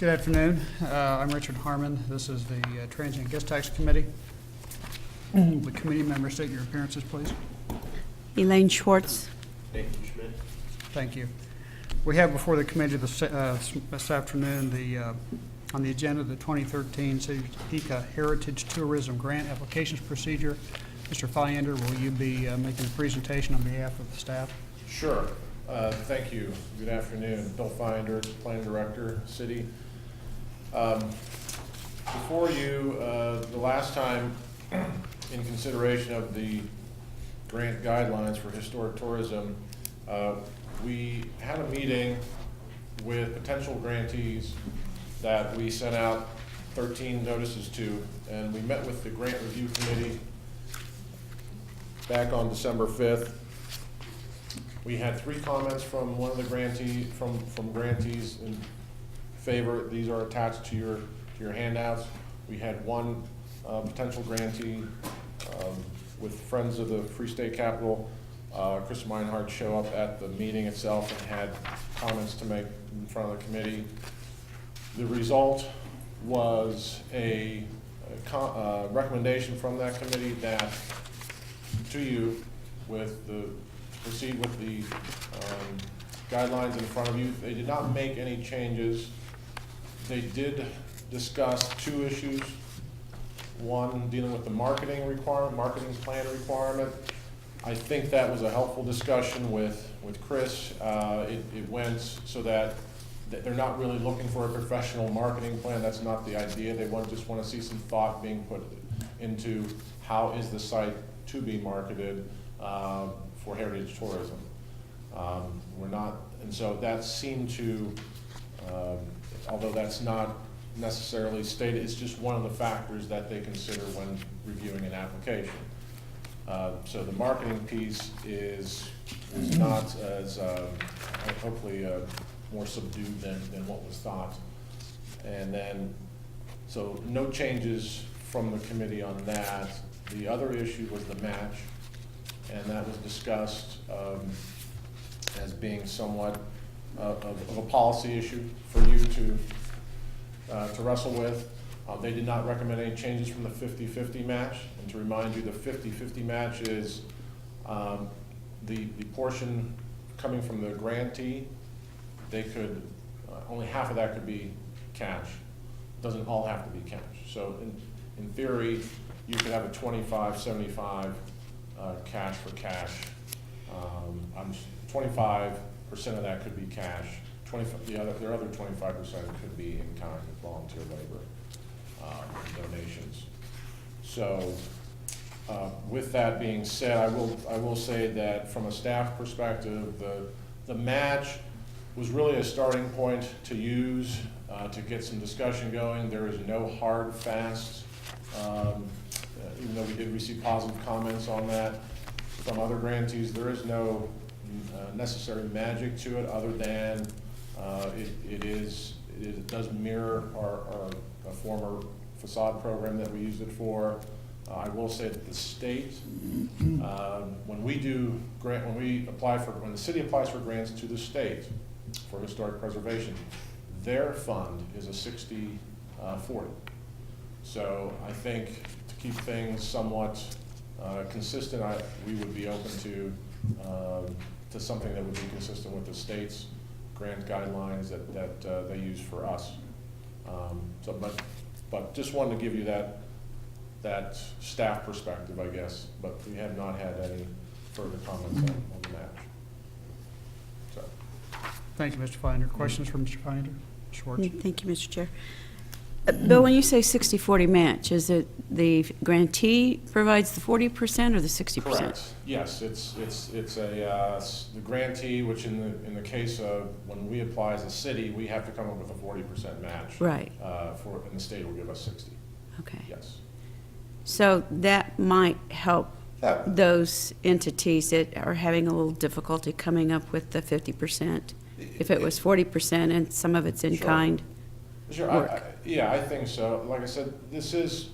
Good afternoon. I'm Richard Harmon. This is the Transient Guest Tax Committee. The committee members, state your appearances, please. Elaine Schwartz. Nathan Schmidt. Thank you. We have before the committee this afternoon on the agenda the 2013 City of Topeka Heritage Tourism Grant Applications Procedure. Mr. Fyander, will you be making a presentation on behalf of the staff? Sure. Thank you. Good afternoon. Bill Fyander, Planning Director, City. Before you, the last time in consideration of the grant guidelines for historic tourism, we had a meeting with potential grantees that we sent out 13 notices to, and we met with the grant review committee back on December 5th. We had 3 comments from one of the grantees in favor. These are attached to your handouts. We had one potential grantee with Friends of the Free State Capitol, Chris Meinhardt, show up at the meeting itself and had comments to make in front of the committee. The result was a recommendation from that committee that to you with the proceed with the guidelines in front of you. They did not make any changes. They did discuss 2 issues. One dealing with the marketing plan requirement. I think that was a helpful discussion with Chris. It went so that they're not really looking for a professional marketing plan. That's not the idea. They just want to see some thought being put into how is the site to be marketed for heritage tourism. And so that seemed to, although that's not necessarily stated, it's just one of the factors that they consider when reviewing an application. So the marketing piece is not as, hopefully more subdued than what was thought. And then, so no changes from the committee on that. The other issue was the match, and that was discussed as being somewhat of a policy issue for you to wrestle with. They did not recommend any changes from the 50-50 match. And to remind you, the 50-50 match is the portion coming from the grantee. They could, only half of that could be cash. It doesn't all have to be cash. So in theory, you could have a 25-75 cash for cash. 25% of that could be cash. Their other 25% could be in kind of volunteer labor donations. So with that being said, I will say that from a staff perspective, the match was really a starting point to use to get some discussion going. There is no hard, fast, even though we did receive positive comments on that from other grantees, there is no necessary magic to it other than it does mirror our former facade program that we used it for. I will say that the state, when the city applies for grants to the state for historic preservation, their fund is a 60-40. So I think to keep things somewhat consistent, we would be open to something that would be consistent with the state's grant guidelines that they use for us. But just wanted to give you that staff perspective, I guess. But we have not had any further comments on the match. So. Thank you, Mr. Fyander. Questions from Mr. Fyander? Schwartz. Thank you, Mr. Chair. Bill, when you say 60-40 match, is it the grantee provides the 40% or the 60%? Correct. Yes, it's the grantee, which in the case of when we apply as a city, we have to come up with a 40% match. Right. And the state will give us 60. Okay. Yes. So that might help those entities that are having a little difficulty coming up with the 50%. If it was 40% and some of it's in Sure. kind. Sure, I think so. Like I said,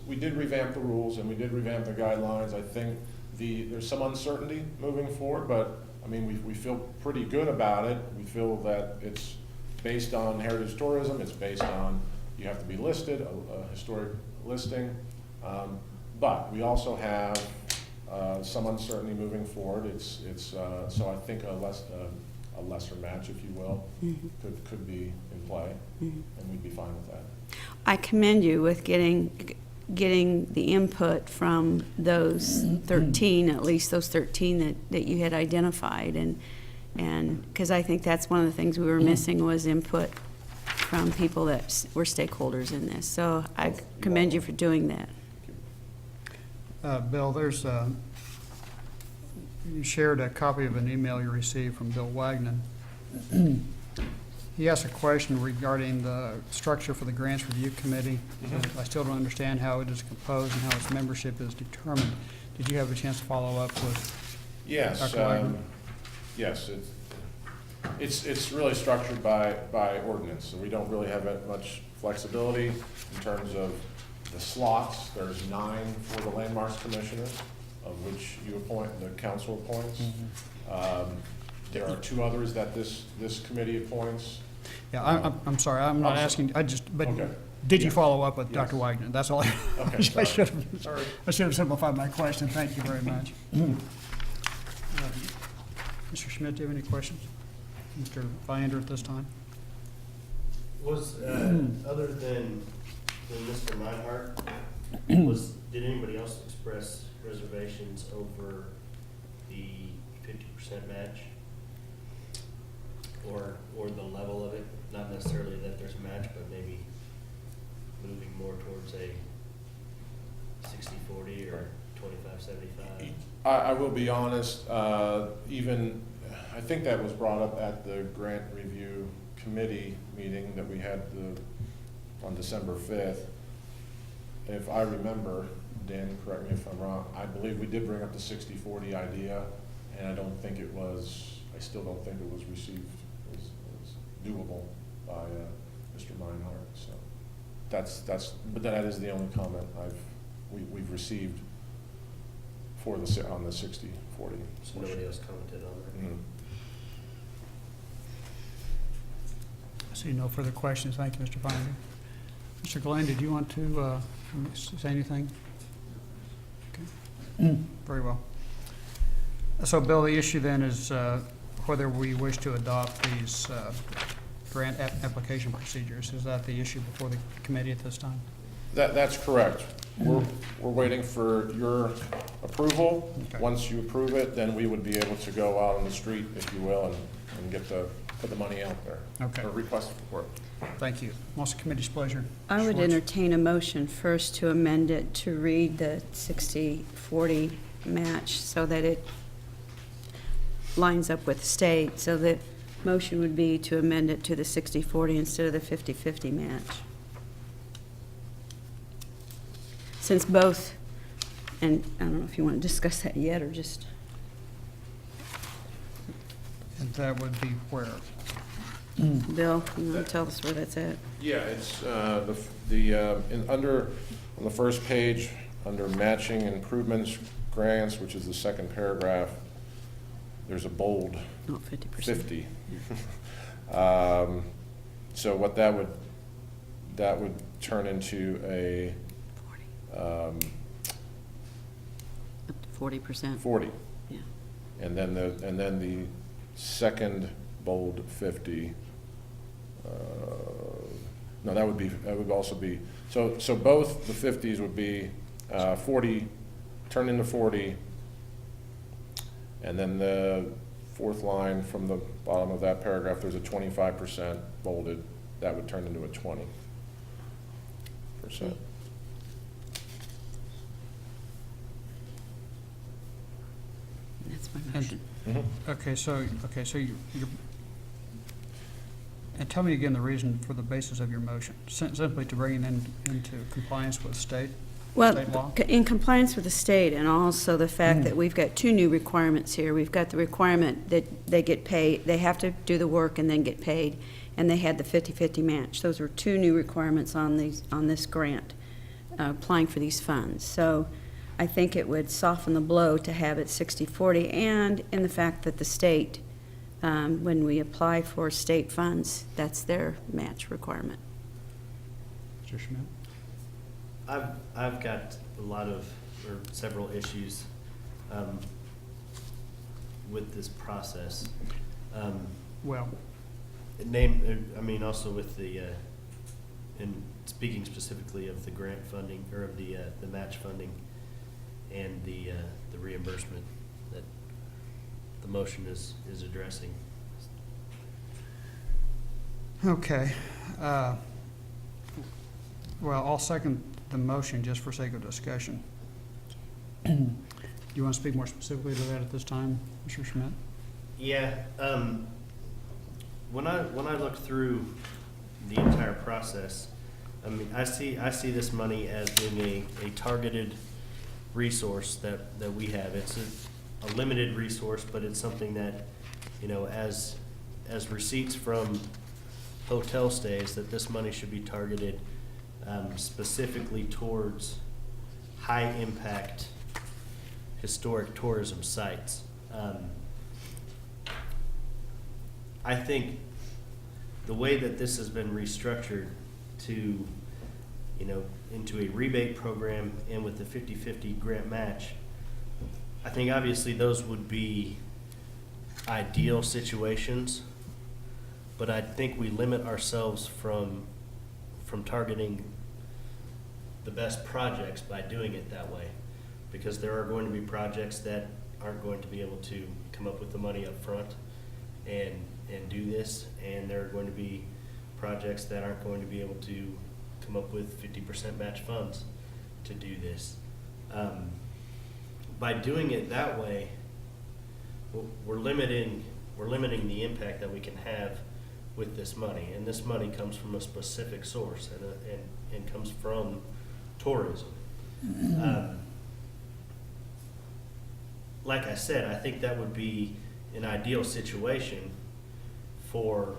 we did revamp the rules and we did revamp the guidelines. I think there's some uncertainty moving forward, but I mean, we feel pretty good about it. We feel that it's based on heritage tourism, it's based on, you have to be listed, a historic listing. But we also have some uncertainty moving forward. So I think a lesser match, if you will, could be in play, and we'd be fine with that. I commend you with getting the input from those 13, at least those 13 that you had identified, and because I think that's one of the things we were missing was input from people that were stakeholders in this. So I commend you for doing that. Bill, you shared a copy of an email you received from Bill Wagner. He asked a question regarding the structure for the Grants Review Committee. I still don't understand how it is composed and how its membership is determined. Did you have a chance to follow up with Yes, Dr. Wagner? yes, it's really structured by ordinance, so we don't really have much flexibility in terms of the slots. There's 9 for the Landmarks Commissioner, of which you appoint, the council appoints. There are 2 others that this committee appoints. Yeah, I'm sorry, I'm not asking, but Okay. did you Yes. follow up with Yes. Dr. Wagner? That's all. Okay, I sorry. should have, Sorry. I should have simplified my question. Thank you very much. Mr. Schmidt, do you have any questions? Mr. Viander at this time? Was, other than Mr. Meinhardt, did anybody else express reservations over the 50% match? Or the level of it? Not necessarily that there's a match, but maybe moving more towards a 60-40 or 25-75? I will be honest, I think that was brought up at the Grant Review Committee meeting that we had on December 5th. If I remember, Dan, correct me if I'm wrong, I believe we did bring up the 60-40 idea, and I still don't think it was received as doable by Mr. Meinhardt. So but that is the only comment we've received on the 60-40. So nobody else commented on that? Mhm. I see no further questions. Thank you, Mr. Viander. Mr. Glenn, did you want to say anything? Okay. Very well. So, Bill, the issue then is whether we wish to adopt these grant application procedures. Is that the issue before the committee at this time? That's correct. We're waiting for your approval. Okay. Once you approve it, then we would be able to go out on the street, if you will, and put the money out there. Okay. Or request for it. Thank you. What's the committee's pleasure? I would Schwartz? entertain a motion first to amend it to read the 60-40 match so that it lines up with state. So the motion would be to amend it to the 60-40 instead of the 50-50 match. Since both, and I don't know if you want to discuss that yet or just, And that would be where? Bill, you want to tell us where that's at? Yeah, it's on the first page, under matching improvements grants, which is the second paragraph, there's a bold Not 50%. 50. So what that would turn into a 40. Up to 40%. 40. Yeah. And then the second bold 50. No, that would also be, so both the 50s would be 40, turn into 40, and then the fourth line from the bottom of that paragraph, there's a 25% bolded, that would turn into a 20%. That's my motion. Okay, so you're, and tell me again the reason for the basis of your motion. Simply to bring it into compliance with state law? Well, in compliance with the state, and also the fact that we've got 2 new requirements here. We've got the requirement that they get paid, they have to do the work and then get paid, and they had the 50-50 match. Those were 2 new requirements on this grant, applying for these funds. So I think it would soften the blow to have it 60-40, and in the fact that the state when we apply for state funds, that's their match requirement. Mr. Schmidt? I've got a lot of, or several issues, with this process. Well, Also with the, and speaking specifically of the grant funding, or of the match funding and the reimbursement that the motion is addressing. okay. Well, I'll second the motion just for sake of discussion. Do you want to speak more specifically to that at this time, Mr. Schmidt? Yeah, when I look through the entire process, I see this money as being a targeted resource that we have. It's a limited resource, but it's something that, as receipts from hotel stays, that this money should be targeted specifically towards high impact historic tourism sites. I think the way that this has been restructured to, into a rebate program and with the 50-50 grant match, I think obviously those would be ideal situations, but I think we limit ourselves from targeting the best projects by doing it that way, because there are going to be projects that aren't going to be able to come up with the money up front and do this, and there are going to be projects that aren't going to be able to come up with 50% match funds to do this. By doing it that way, we're limiting the impact that we can have with this money, and this money comes from a specific source and comes from tourism. Like I said, I think that would be an ideal situation for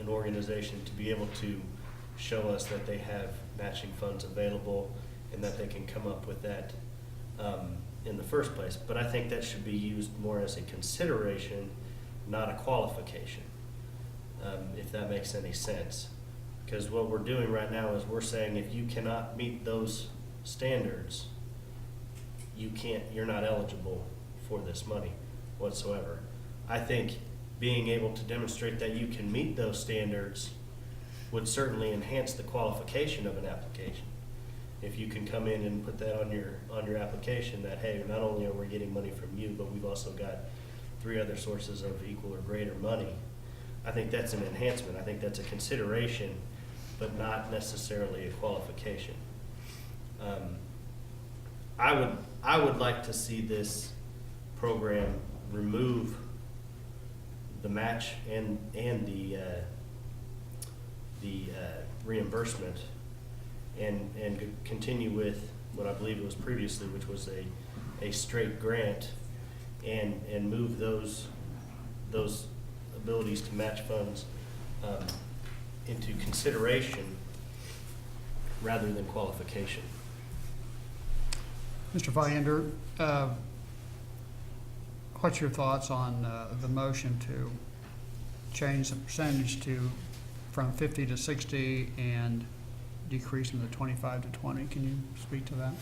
an organization to be able to show us that they have matching funds available and that they can come up with that in the first place. But I think that should be used more as a consideration, not a qualification, if that makes any sense. Because what we're doing right now is we're saying if you cannot meet those standards, you're not eligible for this money whatsoever. I think being able to demonstrate that you can meet those standards would certainly enhance the qualification of an application. If you can come in and put that on your application that, hey, not only are we getting money from you, but we've also got 3 other sources of equal or greater money, I think that's an enhancement. I think that's a consideration, but not necessarily a qualification. I would like to see this program remove the match and the reimbursement and continue with what I believe it was previously, which was a straight grant, and move those abilities to match funds into consideration rather than qualification. Mr. Viander, what's your thoughts on the motion to change the percentage from 50 to 60 and decreasing the 25 to 20? Can you speak to that?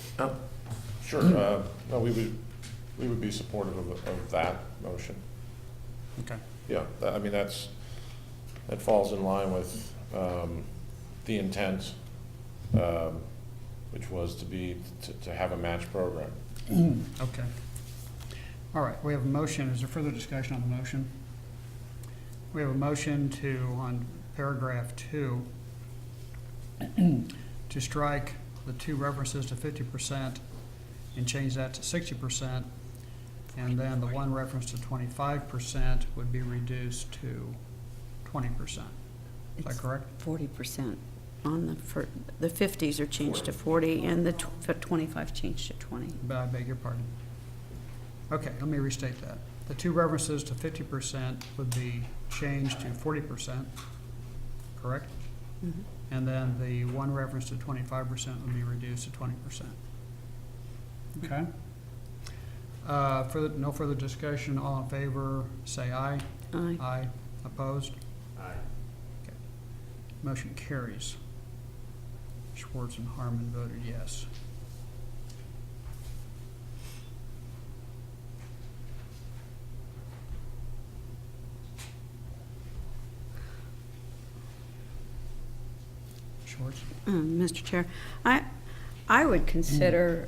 Sure. No, we would be supportive of that motion. Okay. Yeah, that falls in line with the intent, which was to have a match program. Okay. All right, we have a motion. Is there further discussion on the motion? We have a motion on paragraph 2, to strike the 2 references to 50% and change that to 60%, and then the 1 reference to 25% would be reduced to 20%. Is that correct? 40% on the 50s are changed to 40, and the 25 changed to 20. I beg your pardon. Okay, let me restate that. The 2 references to 50% would be changed to 40%, correct? Mhm. And then the 1 reference to 25% would be reduced to 20%. Okay? No further discussion. All in favor, say aye. Aye. Aye. Opposed? Aye. Motion carries. Schwartz and Harmon voted yes. Schwartz? Mr. Chair, I would consider,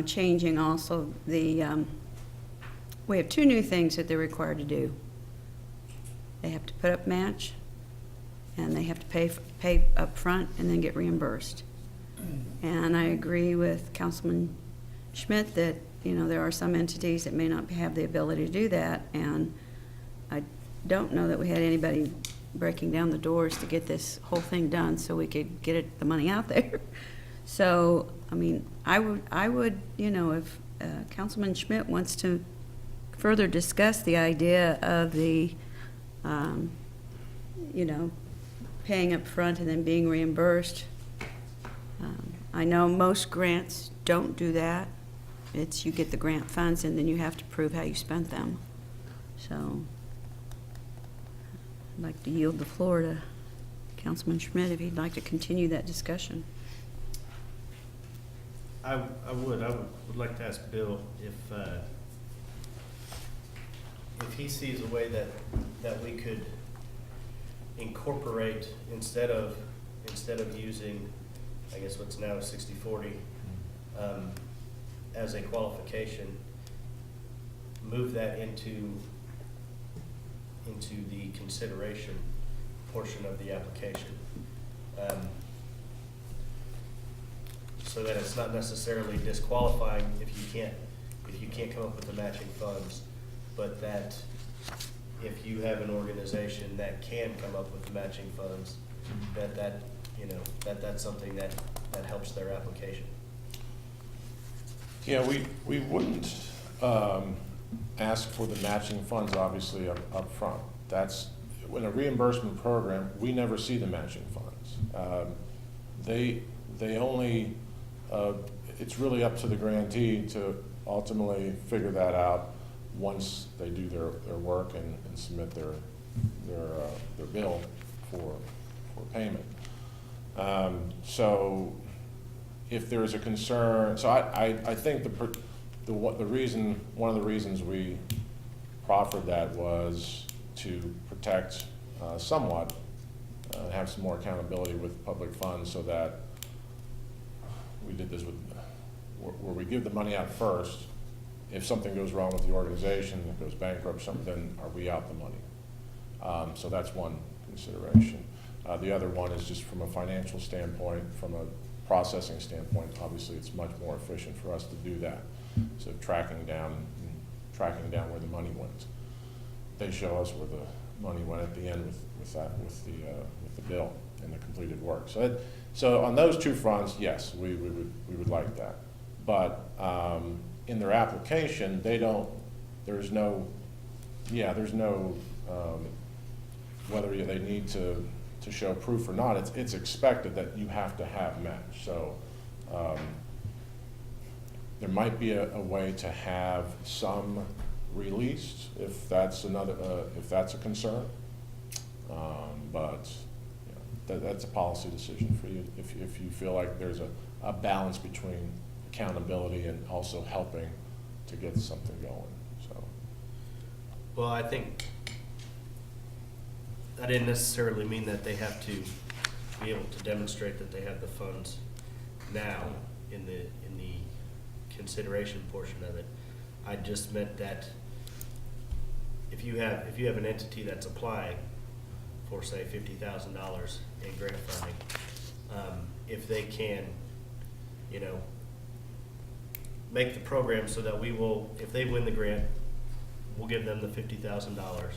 changing also we have two new things that they're required to do. They have to put up match, and they have to pay up front and then get reimbursed. And I agree with Councilman Schmidt that, there are some entities that may not have the ability to do that, and I don't know that we had anybody breaking down the doors to get this whole thing done so we could get the money out there. So, I would, if Councilman Schmidt wants to further discuss the idea of the, paying up front and then being reimbursed. I know most grants don't do that. It's you get the grant funds and then you have to prove how you spent them. So I'd like to yield the floor to Councilman Schmidt if he'd like to continue that discussion. I would like to ask Bill if he sees a way that we could incorporate, instead of using, I guess what's now a 60/40, as a qualification, move that into the consideration portion of the application. So that it's not necessarily disqualifying if you can't come up with the matching funds, but that if you have an organization that can come up with the matching funds, that's something that helps their application. Yeah, we wouldn't ask for the matching funds, obviously, up front. That's, in a reimbursement program, we never see the matching funds. They only, it's really up to the grantee to ultimately figure that out once they do their work and submit their bill for payment. So if there's a concern, so I think one of the reasons we proffered that was to protect somewhat, have some more accountability with public funds, so that we did this where we give the money out first. If something goes wrong with the organization, if it goes bankrupt or something, then are we out the money? So that's one consideration. The other one is just from a financial standpoint, from a processing standpoint, obviously it's much more efficient for us to do that. So tracking down where the money went. They show us where the money went at the end with the bill and the completed work. So on those two fronts, yes, we would like that. But in their application, there's no whether they need to show proof or not. It's expected that you have to have match. So there might be a way to have some released if that's a concern. But that's a policy decision for you if you feel like there's a balance between accountability and also helping to get something going. So, Well, I think I didn't necessarily mean that they have to be able to demonstrate that they have the funds now in the consideration portion of it. I just meant that if you have an entity that's applying for, say, $50,000 in grant funding, if they can, make the program so that we will, if they win the grant, we'll give them the $50,000.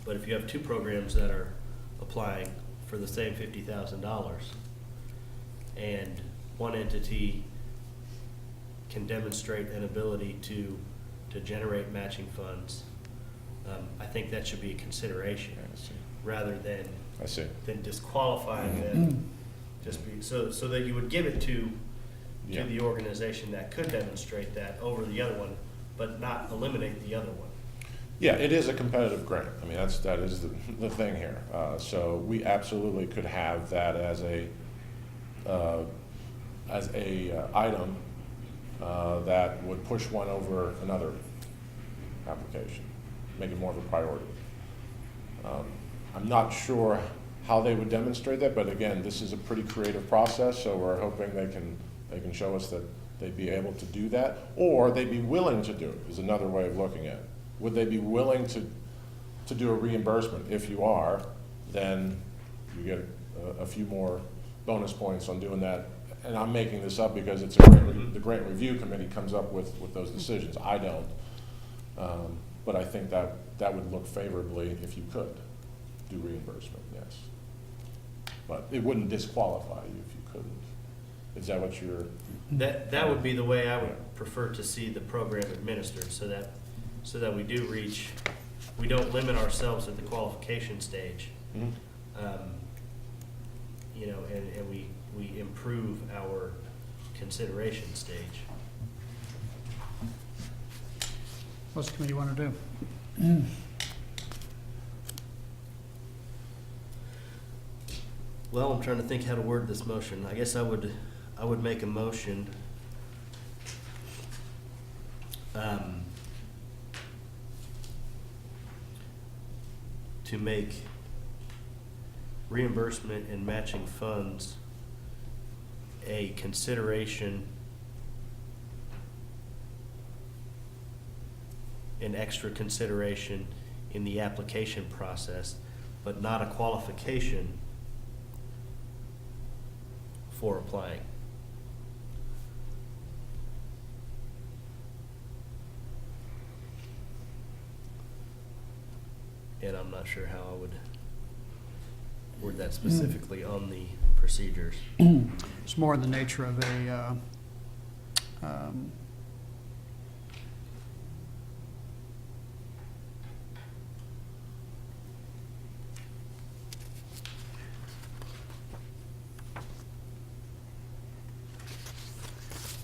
But if you have two programs that are applying for the same $50,000 and one entity can demonstrate an ability to generate matching funds, I think that should be a consideration rather than disqualifying them. So that you would give it to Yeah. to the organization that could demonstrate that over the other one, but not eliminate the other one. Yeah, it is a competitive grant. I mean, that is the thing here. So we absolutely could have that as a item that would push one over another application, make it more of a priority. I'm not sure how they would demonstrate that, but again, this is a pretty creative process, so we're hoping they can show us that they'd be able to do that, or they'd be willing to do it, is another way of looking at it. Would they be willing to do a reimbursement? If you are, then you get a few more bonus points on doing that. And I'm making this up because it's the grant review committee comes up with those decisions. I don't. But I think that would look favorably if you could do reimbursement, yes. But it wouldn't disqualify you if you couldn't. Is that what you're? That would be the way I would prefer to see the program administered, so that we don't limit ourselves at the qualification stage. Mhm. And we improve our consideration stage. What's the committee want to do? Well, I'm trying to think how to word this motion. I guess I would make a motion to make reimbursement and matching funds a consideration, an extra consideration in the application process, but not a qualification for applying. And I'm not sure how I would word that specifically on the procedures. It's more in the nature of a,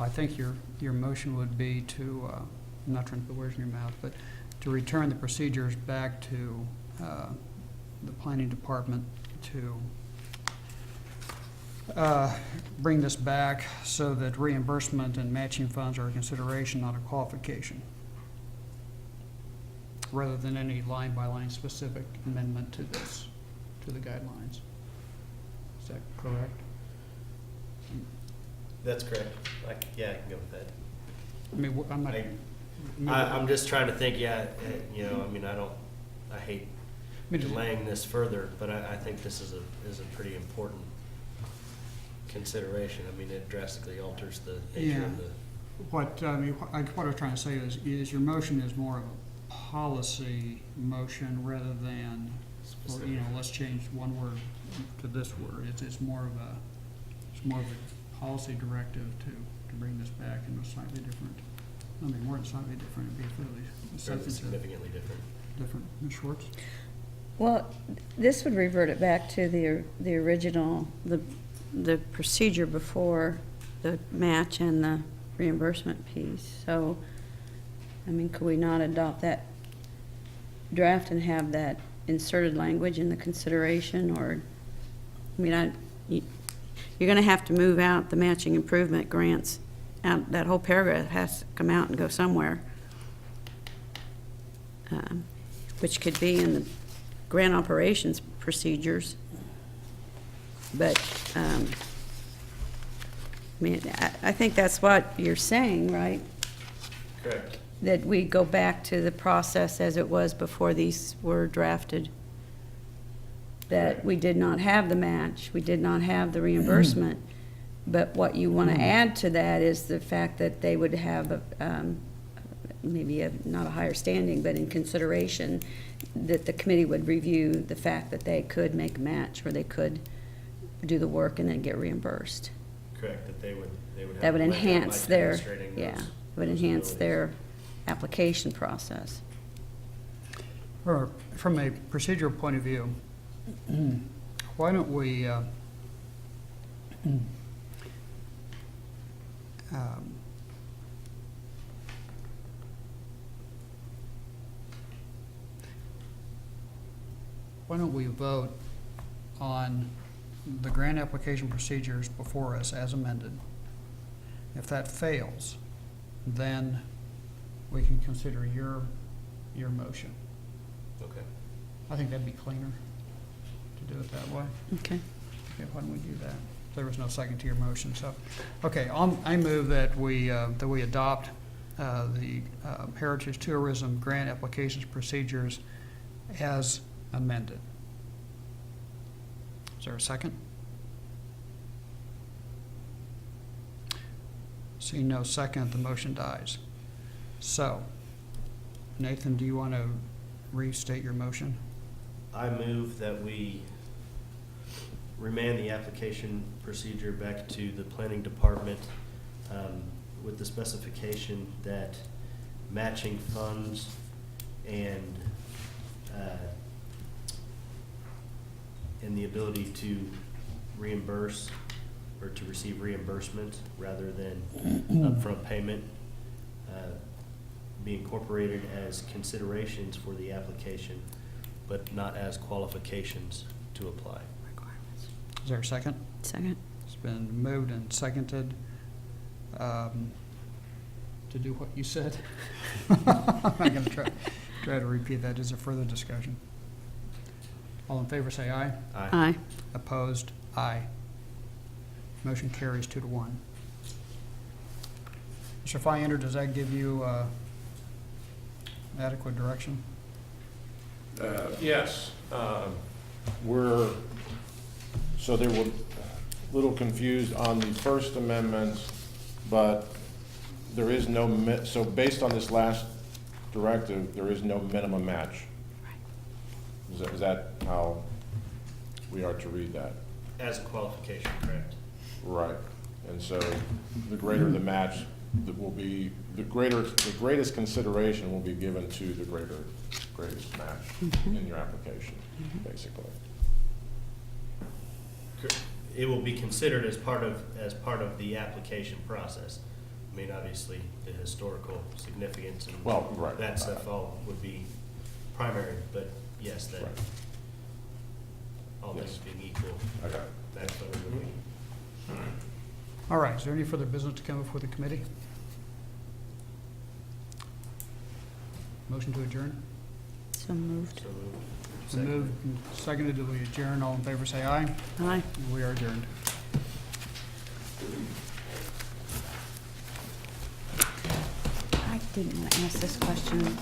I think your motion would be to, I'm not trying to put words in your mouth, but to return the procedures back to the planning department to bring this back so that reimbursement and matching funds are a consideration, not a qualification, rather than any line-by-line specific amendment to this, to the guidelines. Is that correct? That's correct. I can go with that. I mean, I'm not. I'm just trying to think, I hate I mean, delaying this further, but I think this is a pretty important consideration. I mean, it drastically alters the nature Yeah. of the. What I was trying to say is your motion is more of a policy motion rather than, or, let's change one word to this word. It's more of a policy directive to bring this back in a slightly different, I mean, more than slightly different, it'd be fairly substantive. Significantly different. Different. Ms. Schwartz? Well, this would revert it back to the original, the procedure before the match and the reimbursement piece. So, I mean, could we not adopt that draft and have that inserted language in the consideration, or, I mean, you're gonna have to move out the matching improvement grants out, that whole paragraph has to come out and go somewhere. Which could be in the grant operations procedures. But, I mean, I think that's what you're saying, right? Correct. That we go back to the process as it was before these were drafted. That Correct. we did not have the match, we did not have the reimbursement. But what you want to add to that is the fact that they would have maybe not a higher standing, but in consideration, that the committee would review the fact that they could make a match, or they could do the work and then get reimbursed. Correct, that they would have. That would a leg up by enhance their, demonstrating yeah, those- would those enhance abilities. their application process. Or from a procedural point of view, why don't we um, why don't we vote on the grant application procedures before us as amended? If that fails, then we can consider your motion. Okay. I think that'd be cleaner to do it that way. Okay. Okay, why don't we do that? There was no second to your motion, so, okay, I move that we adopt the Heritage Tourism Grant Applications Procedures as amended. Is there a second? Seeing no second, the motion dies. So, Nathan, do you want to restate your motion? I move that we remand the application procedure back to the planning department with the specification that matching funds and the ability to reimburse or to receive reimbursement rather than upfront payment be incorporated as considerations for the application, but not as qualifications to apply. Is there a second? Second. It's been moved and seconded to do what you said. I'm not going to try to repeat that. Is there further discussion? All in favor say aye. Aye. Opposed? Aye. Motion carries 2-1. Mr. Fyeender, does that give you adequate direction? Yes, so they were a little confused on the First Amendment, but there is no, so based on this last directive, there is no minimum match. Is that how we are to read that? As a qualification, correct? Right, and so the greater the match, that will be, the greatest consideration will be given to the greatest match in your application, basically. It will be considered as part of the application process. I mean, obviously, the historical significance and Well, right. that stuff all would be primary, but yes, that, Right. all things Yes. being equal, Okay. that's what it would be. All right, is there any further business to come before the committee? Motion to adjourn? So moved. So moved. So moved and seconded that we adjourn. All in favor say aye. Aye. We are adjourned. I didn't want to ask this question.